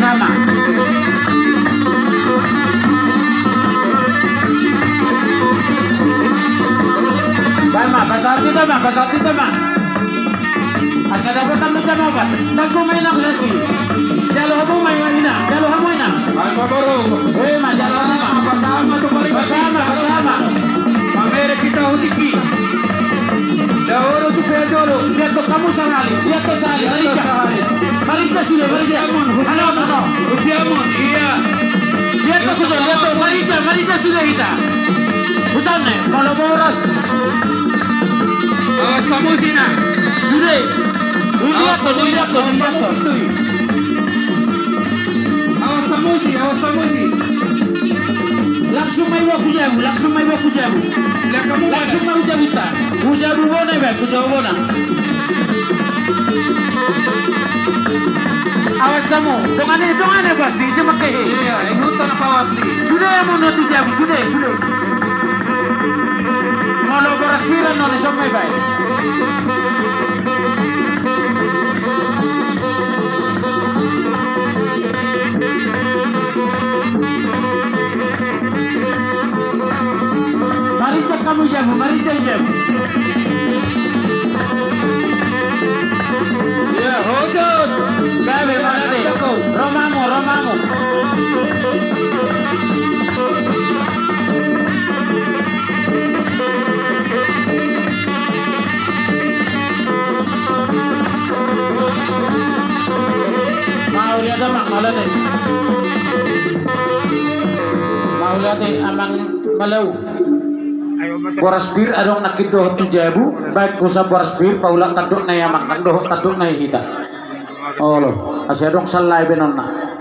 bersama. Bama, pasabi tama. Asa dapat tamu tama ba? Nagkumay na klase. Jalo mo may ina. Ay mabaro. Ma, jalo mo ma. Pasama to balik. Pasama. Pamere kita hutiki. Dahoro tu pejoro. Lihat to kamu sali. Marija sudah. Ano. Usiamun. Iya. Lihat to Marija sudah kita. Bukan kalau boros. Awas samusina. Sudah. Lihat to. Awas samusi. Langsung mai wa kujabu. Lihat kamu Langsung mau jabuta. Kujabu bona ba, kujabu bona. Awas kamu. Dongane pasti semakai. Iya, ikutan pawasli. Sudah ya mau notu jabu, sudah. Mau lo berasfiran nol sampai baik. Marija jabu. Iya, hojot. Gabe mana deh? Romamu. Mau lihat amang malau. Boras bir adong nakidoh tu jabu baik kusa boras bir paula taduk na yamak nakdoh taduk na hita. Oh lo, asya dong salai benonna.